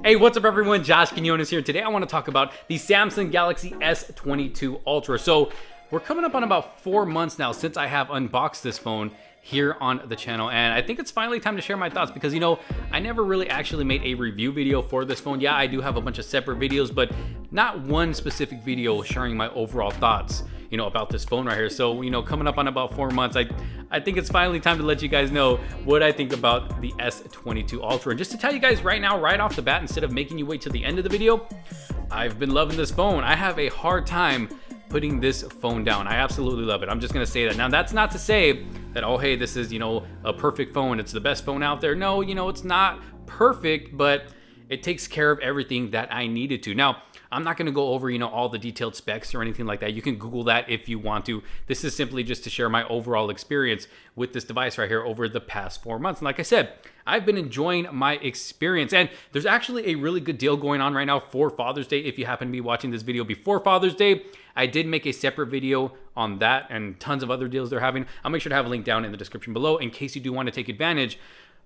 Hey, what's up everyone? Josh Quinones here. Today I want to talk about the Samsung Galaxy S22 Ultra. So we're coming up on about 4 months now since I have unboxed this phone here on the channel, and I think it's finally time to share my thoughts because, you know, I never really actually made a review video for this phone. Yeah, I do have a bunch of separate videos, but not one specific video sharing my overall thoughts, you know, about this phone right here. So, you know, coming up on about 4 months, I think it's finally time to let you guys know what I think about the S22 Ultra. And just to tell you guys right now, right off the bat, instead of making you wait till the end of the video, I've been loving this phone. I have a hard time putting this phone down. I absolutely love it. I'm just gonna say that. Now, that's not to say that, oh, hey, this is, you know, a perfect phone. It's the best phone out there. No, you know, it's not perfect, but it takes care of everything that I needed to. Now, I'm not gonna go over, you know, all the detailed specs or anything like that. You can Google that if you want to. This is simply just to share my overall experience with this device right here over the past 4 months. And like I said, I've been enjoying my experience. And there's actually a really good deal going on right now for Father's Day. If you happen to be watching this video before Father's Day, I did make a separate video on that and tons of other deals they're having. I'll make sure to have a link down in the description below in case you do want to take advantage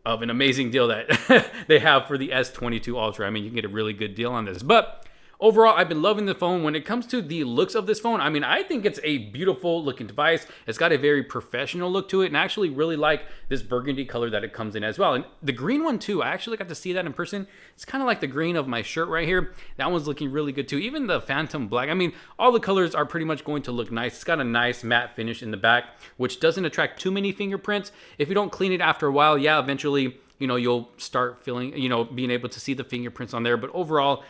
of an amazing deal that they have for the S22 Ultra. I mean, you can get a really good deal on this. But overall, I've been loving the phone. When it comes to the looks of this phone, I mean, I think it's a beautiful looking device. It's got a very professional look to it, and I actually really like this burgundy color that it comes in as well. And the green one too, I actually got to see that in person. It's kind of like the green of my shirt right here. That one's looking really good too. Even the Phantom Black, I mean, all the colors are pretty much going to look nice. It's got a nice matte finish in the back, which doesn't attract too many fingerprints. If you don't clean it after a while, yeah, eventually, you know, you'll start feeling, you know, being able to see the fingerprints on there. But overall,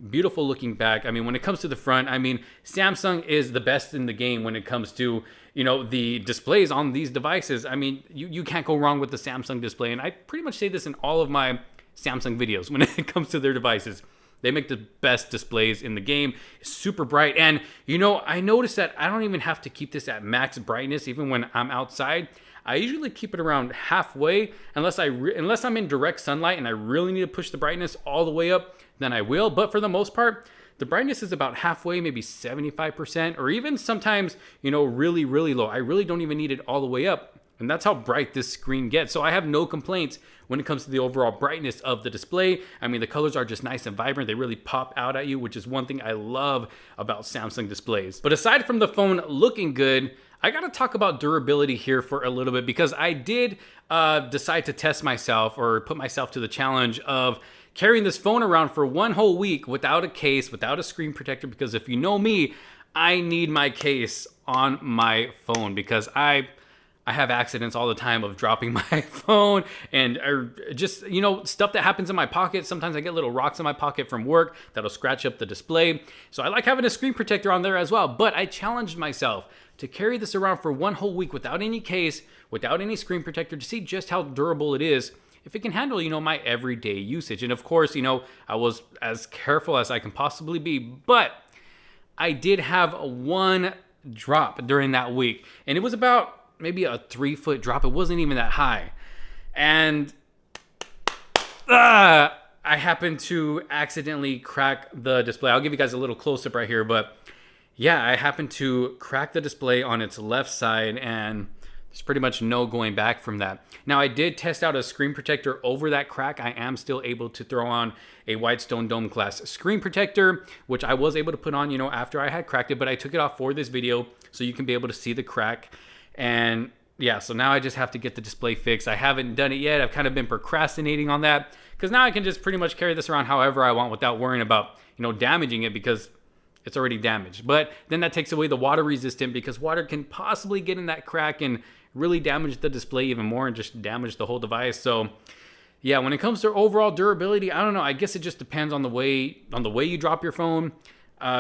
beautiful looking back. I mean, when it comes to the front, I mean, Samsung is the best in the game when it comes to, you know, the displays on these devices. I mean, you can't go wrong with the Samsung display. And I pretty much say this in all of my Samsung videos when it comes to their devices. They make the best displays in the game. It's super bright. And, you know, I noticed that I don't even have to keep this at max brightness even when I'm outside. I usually keep it around halfway unless I'm in direct sunlight and I really need to push the brightness all the way up, then I will. But for the most part, the brightness is about halfway, maybe 75%, or even sometimes, you know, really, really low. I really don't even need it all the way up. And that's how bright this screen gets. So I have no complaints when it comes to the overall brightness of the display. I mean, the colors are just nice and vibrant. They really pop out at you, which is one thing I love about Samsung displays. But aside from the phone looking good, I gotta talk about durability here for a little bit because I did decide to test myself or put myself to the challenge of carrying this phone around for 1 whole week without a case, without a screen protector, because if you know me, I need my case on my phone because I have accidents all the time of dropping my phone and just, you know, stuff that happens in my pocket. Sometimes I get little rocks in my pocket from work that'll scratch up the display. So I like having a screen protector on there as well. But I challenged myself to carry this around for 1 whole week without any case, without any screen protector, to see just how durable it is, if it can handle, you know, my everyday usage. And of course, you know, I was as careful as I can possibly be, but I did have 1 drop during that week. And it was about maybe a 3-foot drop. It wasn't even that high. And I happened to accidentally crack the display. I'll give you guys a little close-up right here, but yeah, I happened to crack the display on its left side, and there's pretty much no going back from that. Now, I did test out a screen protector over that crack. I am still able to throw on a Whitestone Dome Glass screen protector, which I was able to put on, you know, after I had cracked it, but I took it off for this video so you can be able to see the crack. And yeah, so now I just have to get the display fixed. I haven't done it yet. I've kind of been procrastinating on that because now I can just pretty much carry this around however I want without worrying about, you know, damaging it because it's already damaged. But then that takes away the water resistant because water can possibly get in that crack and really damage the display even more and just damage the whole device. So yeah, when it comes to overall durability, I don't know. I guess it just depends on the way you drop your phone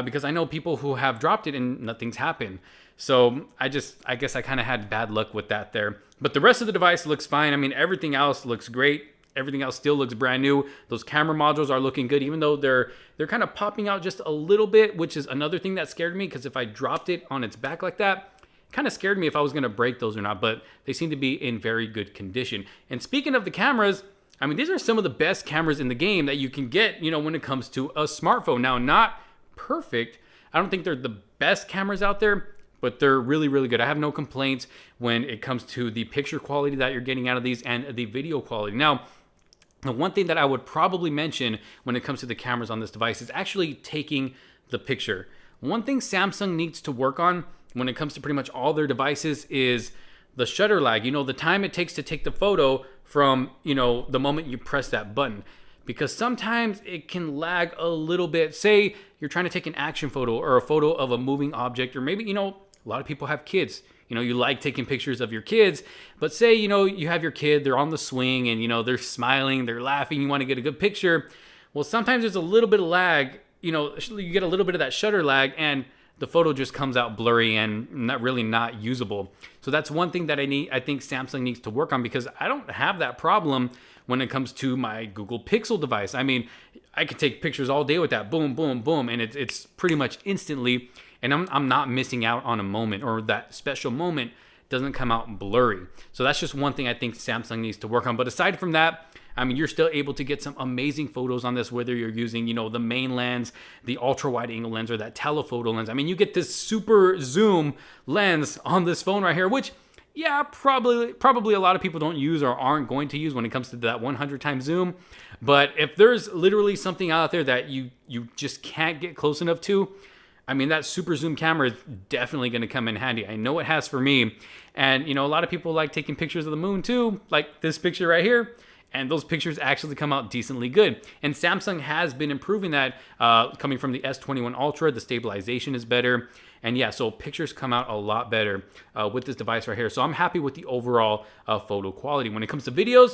because I know people who have dropped it and nothing's happened. So I guess I kind of had bad luck with that there. But the rest of the device looks fine. I mean, everything else looks great. Everything else still looks brand new. Those camera modules are looking good, even though they're kind of popping out just a little bit, which is another thing that scared me because if I dropped it on its back like that, it kind of scared me if I was going to break those or not, but they seem to be in very good condition. And speaking of the cameras, I mean, these are some of the best cameras in the game that you can get, you know, when it comes to a smartphone. Now, not perfect. I don't think they're the best cameras out there, but they're really, really good. I have no complaints when it comes to the picture quality that you're getting out of these and the video quality. Now, The one thing that I would probably mention when it comes to the cameras on this device is actually taking the picture. One thing Samsung needs to work on when it comes to pretty much all their devices is the shutter lag. You know, the time it takes to take the photo from, you know, the moment you press that button. Because sometimes it can lag a little bit. Say you're trying to take an action photo or a photo of a moving object, or maybe, you know, a lot of people have kids. You know, you like taking pictures of your kids, but say, you know, you have your kid, they're on the swing and, you know, they're smiling, they're laughing, you want to get a good picture. Well, sometimes there's a little bit of lag, you know, you get a little bit of that shutter lag and the photo just comes out blurry and not usable. So that's one thing that I think Samsung needs to work on, because I don't have that problem when it comes to my Google Pixel device. I mean, I could take pictures all day with that, boom, boom, boom, and it's pretty much instantly, and I'm not missing out on a moment, or that special moment doesn't come out blurry. So that's just one thing I think Samsung needs to work on. But aside from that, I mean, you're still able to get some amazing photos on this, whether you're using, you know, the main lens, the ultra wide angle lens, or that telephoto lens. I mean, you get this super zoom lens on this phone right here, which, yeah, probably a lot of people don't use or aren't going to use when it comes to that 100 times zoom. But if there's literally something out there that you just can't get close enough to, I mean, that super zoom camera is definitely going to come in handy. I know it has for me. And, you know, a lot of people like taking pictures of the moon too, like this picture right here. And those pictures actually come out decently good. And Samsung has been improving that, coming from the S21 Ultra. The stabilization is better. And yeah, so pictures come out a lot better with this device right here. So I'm happy with the overall photo quality. When it comes to videos,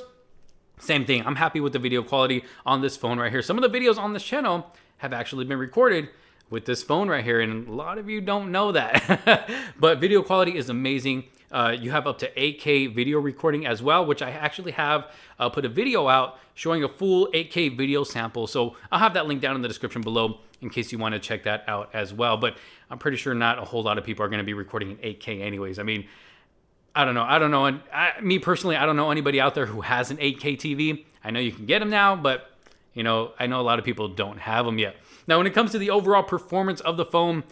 same thing. I'm happy with the video quality on this phone right here. Some of the videos on this channel have actually been recorded with this phone right here, and a lot of you don't know that. But video quality is amazing. You have up to 8K video recording as well, which I actually have put a video out showing a full 8K video sample. So I'll have that link down in the description below in case you want to check that out as well. But I'm pretty sure not a whole lot of people are going to be recording in 8K anyways. I mean, I don't know. And me personally, I don't know anybody out there who has an 8K TV. I know you can get them now, but you know, I know a lot of people don't have them yet. Now, when it comes to the overall performance of the phone,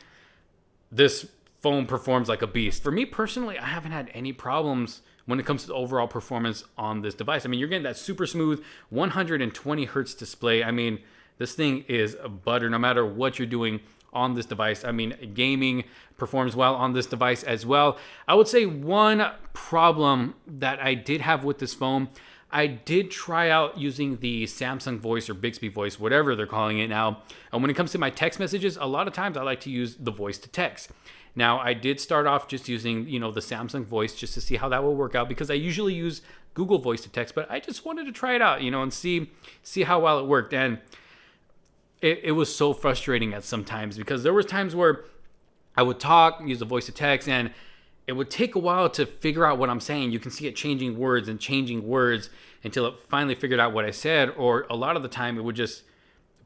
this phone performs like a beast. For me personally, I haven't had any problems when it comes to the overall performance on this device. I mean, you're getting that super smooth 120 hertz display. I mean, this thing is butter no matter what you're doing on this device. I mean, gaming performs well on this device as well. I would say one problem that I did have with this phone, I did try out using the Samsung Voice or Bixby Voice, whatever they're calling it now. And when it comes to my text messages, a lot of times I like to use the voice to text. Now, I did start off just using, you know, the Samsung Voice just to see how that will work out, because I usually use Google Voice to text, but I just wanted to try it out, you know, and see how well it worked. And it was so frustrating at some times, because there was times where I would talk, use the voice to text, and it would take a while to figure out what I'm saying. You can see it changing words until it finally figured out what I said. Or a lot of the time it would just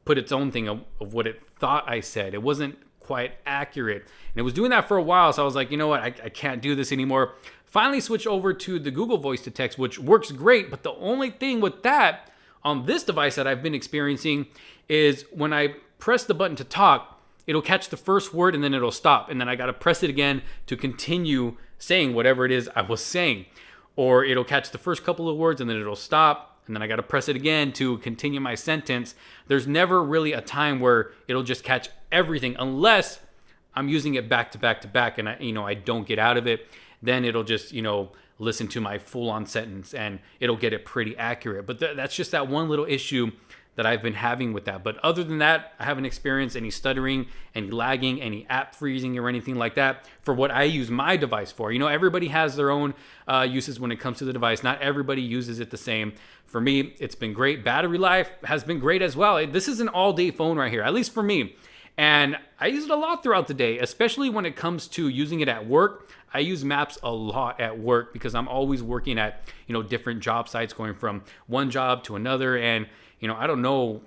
put its own thing of what it thought I said. It wasn't quite accurate. And it was doing that for a while. So I was like, you know what? I can't do this anymore. Finally switched over to the Google Voice to Text, which works great. But the only thing with that on this device that I've been experiencing is when I press the button to talk, it'll catch the first word and then it'll stop. And then I got to press it again to continue saying whatever it is I was saying. Or it'll catch the first couple of words and then it'll stop. And then I got to press it again to continue my sentence. There's never really a time where it'll just catch everything unless I'm using it back to back to back and I don't get out of it. Then it'll just, listen to my full on sentence and it'll get it pretty accurate. But that's just that one little issue that I've been having with that. But other than that, I haven't experienced any stuttering, any lagging, any app freezing or anything like that for what I use my device for. Everybody has their own uses when it comes to the device. Not everybody uses it the same. For me, it's been great. Battery life has been great as well. This is an all-day phone right here, at least for me. And I use it a lot throughout the day, especially when it comes to using it at work. I use maps a lot at work because I'm always working at, different job sites, going from one job to another. And I don't know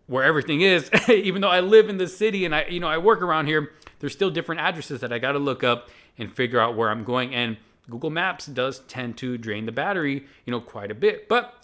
where everything is, even though I live in the city and I work around here. There's still different addresses that I got to look up and figure out where I'm going. And Google Maps does tend to drain the battery, quite a bit. But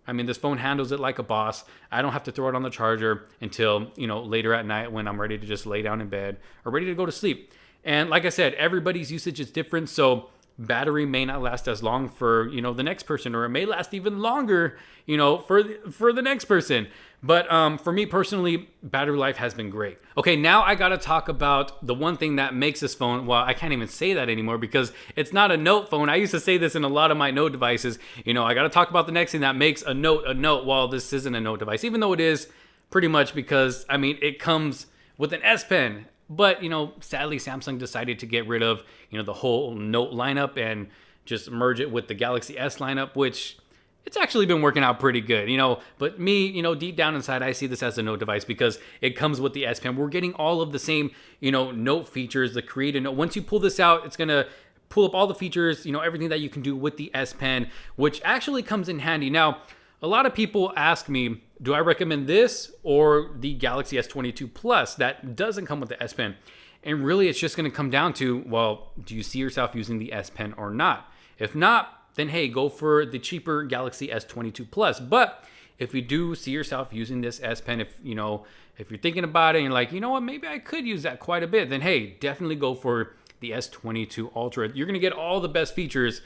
this phone handles it like a boss. I don't have to throw it on the charger until, later at night when I'm ready to just lay down in bed or ready to go to sleep. And like I said, everybody's usage is different. So battery may not last as long for, you know, the next person, or it may last even longer, you know, for the next person. But for me personally, battery life has been great. Okay, now I gotta talk about the one thing that makes this phone, well, I can't even say that anymore because it's not a Note phone. I used to say this in a lot of my Note devices. You know, I gotta talk about the next thing that makes a Note a Note. Well, this isn't a Note device, even though it is pretty much, because, I mean, it comes with an S Pen. But, you know, sadly, Samsung decided to get rid of, you know, the whole Note lineup and just merge it with the Galaxy S lineup, which it's actually been working out pretty good, you know. But me, you know, deep down inside, I see this as a Note device because it comes with the S Pen. We're getting all of the same, you know, Note features, the Create a Note. Once you pull this out, it's going to pull up all the features, you know, everything that you can do with the S Pen, which actually comes in handy. Now, a lot of people ask me, do I recommend this or the Galaxy S22 Plus that doesn't come with the S Pen? And really, it's just going to come down to, well, do you see yourself using the S Pen or not? If not, then hey, go for the cheaper Galaxy S22 Plus. But if you do see yourself using this S Pen, if you're thinking about it and you're like, you know what, maybe I could use that quite a bit, then hey, definitely go for the S22 Ultra. You're going to get all the best features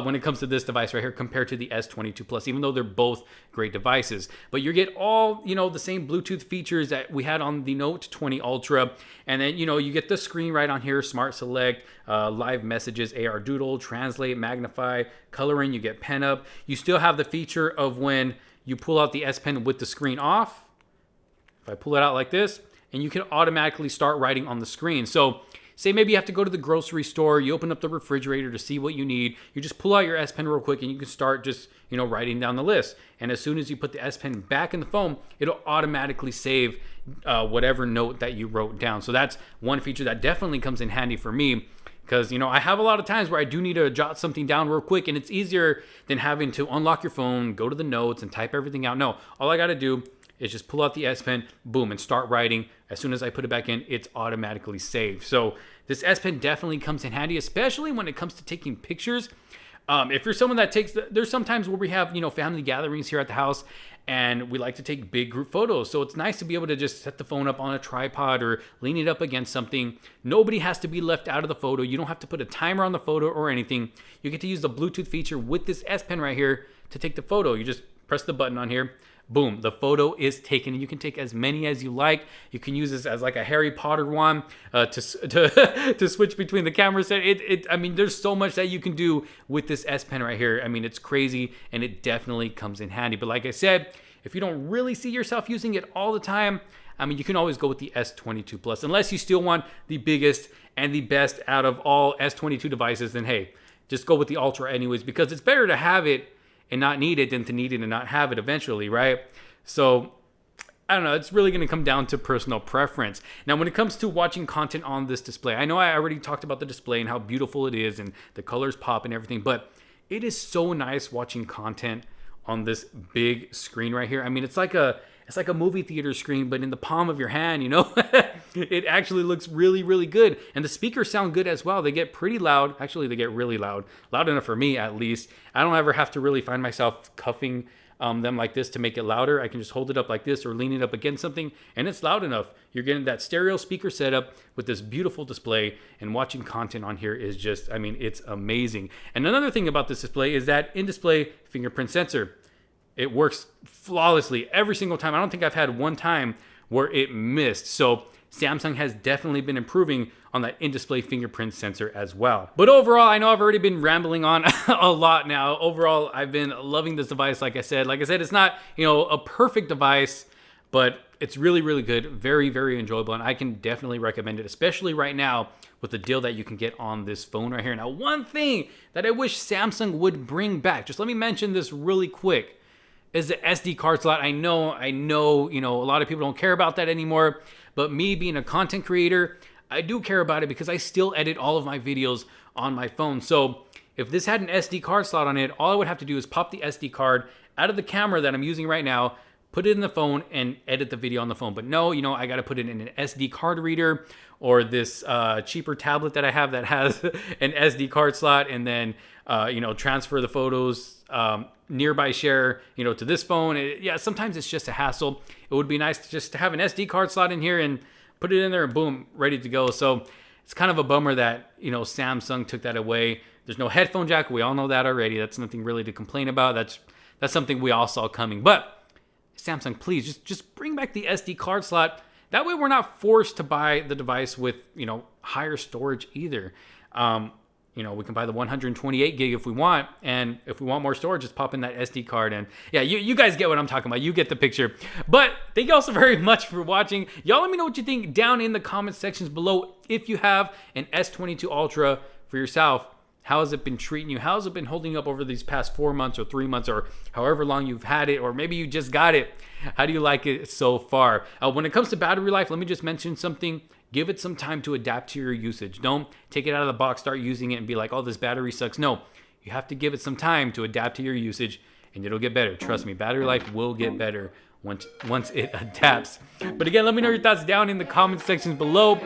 when it comes to this device right here compared to the S22 Plus, even though they're both great devices. But you get all, you know, the same Bluetooth features that we had on the Note 20 Ultra. And then, you know, you get the screen right on here, Smart Select, live messages, AR Doodle, Translate, Magnify, coloring, you get Pen Up. You still have the feature of when you pull out the S Pen with the screen off. If I pull it out like this, and you can automatically start writing on the screen. So say maybe you have to go to the grocery store, you open up the refrigerator to see what you need. You just pull out your S Pen real quick and you can start just, you know, writing down the list. And as soon as you put the S Pen back in the phone, it'll automatically save whatever note that you wrote down. So that's one feature that definitely comes in handy for me, because, you know, I have a lot of times where I do need to jot something down real quick, and it's easier than having to unlock your phone, go to the notes and type everything out. No, all I got to do is just pull out the S Pen, boom, and start writing. As soon as I put it back in, it's automatically saved. So this S Pen definitely comes in handy, especially when it comes to taking pictures. If you're someone that takes, there's sometimes where we have, you know, family gatherings here at the house, and we like to take big group photos. So it's nice to be able to just set the phone up on a tripod or lean it up against something. Nobody has to be left out of the photo. You don't have to put a timer on the photo or anything. You get to use the Bluetooth feature with this S Pen right here to take the photo. You just press the button on here. Boom, the photo is taken, and you can take as many as you like. You can use this as like a Harry Potter one to switch between the camera set. I mean, there's so much that you can do with this S Pen right here. I mean, it's crazy, and it definitely comes in handy. But like I said, if you don't really see yourself using it all the time, I mean, you can always go with the S22 Plus. Unless you still want the biggest and the best out of all S22 devices, then hey, just go with the Ultra anyways, because it's better to have it and not need it than to need it and not have it eventually, right? So I don't know, it's really going to come down to personal preference. Now, when it comes to watching content on this display, I know I already talked about the display and how beautiful it is and the colors pop and everything, but it is so nice watching content on this big screen right here. I mean, it's like a movie theater screen, but in the palm of your hand, you know? It actually looks really, really good. And the speakers sound good as well. They get pretty loud. Actually, they get really loud. Loud enough for me, at least. I don't ever have to really find myself cuffing them like this to make it louder. I can just hold it up like this or lean it up against something, and it's loud enough. You're getting that stereo speaker setup with this beautiful display, and watching content on here is just, I mean, it's amazing. And another thing about this display is that in-display fingerprint sensor. It works flawlessly every single time. I don't think I've had one time where it missed. So Samsung has definitely been improving on that in-display fingerprint sensor as well. But overall, I know I've already been rambling on a lot now. Overall, I've been loving this device. Like I said, it's not, you know, a perfect device, but it's really, really good. Very, very enjoyable. And I can definitely recommend it, especially right now with the deal that you can get on this phone right here. Now, one thing that I wish Samsung would bring back, just let me mention this really quick, is the SD card slot. I know, you know, a lot of people don't care about that anymore, but me being a content creator, I do care about it because I still edit all of my videos on my phone. So if this had an SD card slot on it, all I would have to do is pop the SD card out of the camera that I'm using right now, put it in the phone, and edit the video on the phone. But no, you know, I got to put it in an SD card reader or this cheaper tablet that I have that has an SD card slot, and then, you know, transfer the photos, nearby share, you know, to this phone. Yeah, sometimes it's just a hassle. It would be nice just to have an SD card slot in here and put it in there and boom, ready to go. So it's kind of a bummer that, you know, Samsung took that away. There's no headphone jack. We all know that already. That's nothing really to complain about. That's something we all saw coming. But Samsung, please just bring back the SD card slot. That way we're not forced to buy the device with, higher storage either. We can buy the 128 gig if we want. And if we want more storage, just pop in that SD card. And yeah, you guys get what I'm talking about. You get the picture. But thank you all so very much for watching. Y'all let me know what you think down in the comment sections below. If you have an S22 Ultra for yourself, how has it been treating you? How has it been holding up over these past 4 months or 3 months or however long you've had it, or maybe you just got it? How do you like it so far? When it comes to battery life, let me just mention something. Give it some time to adapt to your usage. Don't take it out of the box, start using it and be like, oh, this battery sucks. No, you have to give it some time to adapt to your usage and it'll get better. Trust me, battery life will get better once it adapts. But again, let me know your thoughts down in the comment sections below.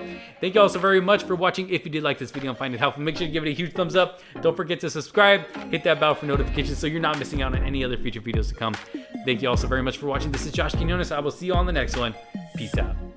Thank you all so very much for watching. If you did like this video and find it helpful, make sure to give it a huge thumbs up. Don't forget to subscribe, hit that bell for notifications so you're not missing out on any other future videos to come. Thank you all so very much for watching. This is Josh Quinones. I will see you on the next one. Peace out.